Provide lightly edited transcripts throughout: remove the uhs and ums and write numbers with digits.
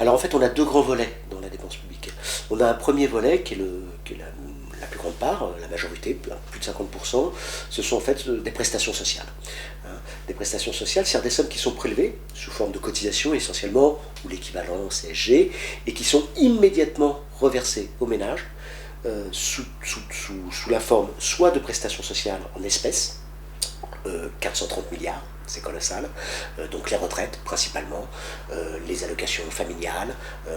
Alors en fait, on a deux grands volets dans la dépense publique. On a un premier volet qui est, la plus grande part, la majorité, plus de 50%, ce sont en fait des prestations sociales. Des prestations sociales, c'est-à-dire des sommes qui sont prélevées sous forme de cotisation essentiellement, ou l'équivalent CSG, et qui sont immédiatement reversées aux ménages sous la forme soit de prestations sociales en espèces, 430 milliards, c'est colossal, donc les retraites principalement, les allocations familiales,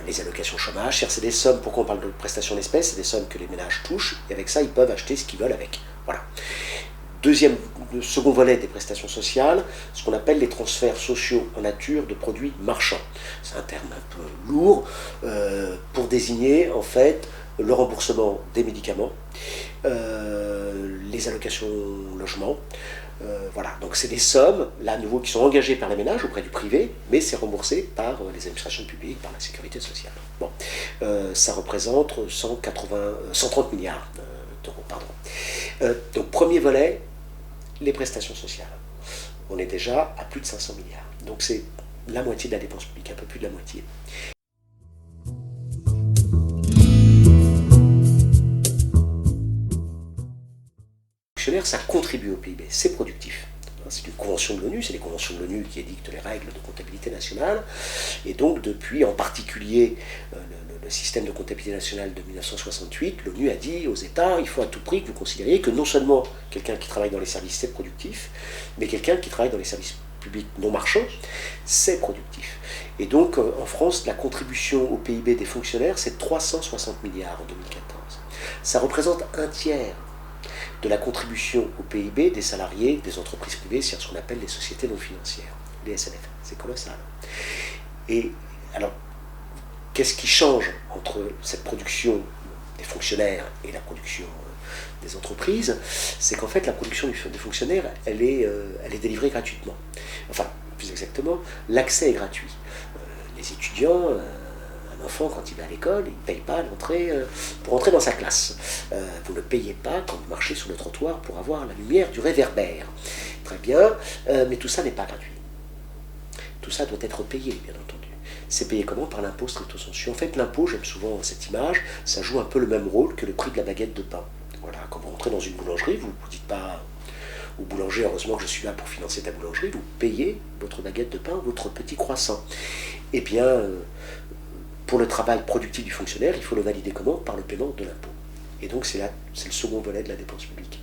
les allocations chômage, c'est des sommes, pourquoi on parle de prestations en espèces, c'est des sommes que les ménages touchent, et avec ça ils peuvent acheter ce qu'ils veulent avec. Voilà. Le second volet des prestations sociales, ce qu'on appelle les transferts sociaux en nature de produits marchands. C'est un terme un peu lourd pour désigner en fait le remboursement des médicaments, les allocations logement. Voilà, donc c'est des sommes, là à nouveau, qui sont engagées par les ménages auprès du privé, mais c'est remboursé par les administrations publiques, par la sécurité sociale. Bon, ça représente 130 milliards d'euros. Donc premier volet, les prestations sociales. On est déjà à plus de 500 milliards. Donc c'est la moitié de la dépense publique, un peu plus de la moitié. Ça contribue au PIB, c'est productif. C'est une convention de l'ONU, c'est les conventions de l'ONU qui édictent les règles de comptabilité nationale. Et donc depuis, en particulier, le système de comptabilité nationale de 1968, l'ONU a dit aux États, il faut à tout prix que vous considériez que non seulement quelqu'un qui travaille dans les services, c'est productif, mais quelqu'un qui travaille dans les services publics non marchands, c'est productif. Et donc, en France, la contribution au PIB des fonctionnaires, c'est 360 milliards en 2014. Ça représente un tiers de la contribution au PIB des salariés des entreprises privées, c'est ce qu'on appelle les sociétés non financières, les SNF. C'est colossal. Et alors, qu'est-ce qui change entre cette production des fonctionnaires et la production des entreprises? C'est qu'en fait, la production des fonctionnaires, elle est délivrée gratuitement. Enfin, plus exactement, l'accès est gratuit. Les étudiants... Un enfant, quand il va à l'école, il ne paye pas l'entrée pour entrer dans sa classe. Vous ne payez pas quand vous marchez sur le trottoir pour avoir la lumière du réverbère. Très bien, mais tout ça n'est pas gratuit. Tout ça doit être payé, bien entendu. C'est payé comment? Par l'impôt stricto sensu. En fait, l'impôt, j'aime souvent cette image, ça joue un peu le même rôle que le prix de la baguette de pain. Voilà, quand vous rentrez dans une boulangerie, vous ne vous dites pas au boulanger, heureusement que je suis là pour financer ta boulangerie, vous payez votre baguette de pain, votre petit croissant. Eh bien... pour le travail productif du fonctionnaire, il faut le valider comment? Par le paiement de l'impôt. Et donc c'est le second volet de la dépense publique.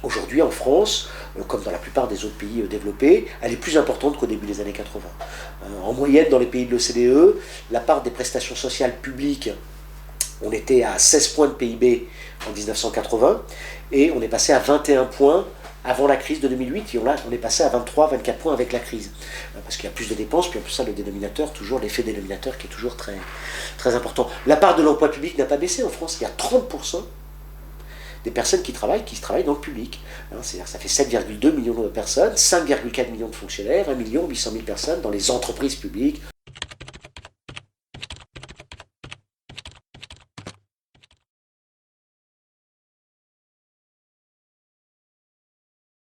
Aujourd'hui en France, comme dans la plupart des autres pays développés, elle est plus importante qu'au début des années 80. En moyenne, dans les pays de l'OCDE, la part des prestations sociales publiques, on était à 16 points de PIB en 1980, et on est passé à 21 points avant la crise de 2008, et on est passé à 23-24 points avec la crise. Parce qu'il y a plus de dépenses, puis en plus ça, le dénominateur, toujours l'effet dénominateur qui est toujours très, très important. La part de l'emploi public n'a pas baissé en France, il y a 30% des personnes qui travaillent dans le public. C'est-à-dire que ça fait 7,2 millions de personnes, 5,4 millions de fonctionnaires, 1 800 000 personnes dans les entreprises publiques,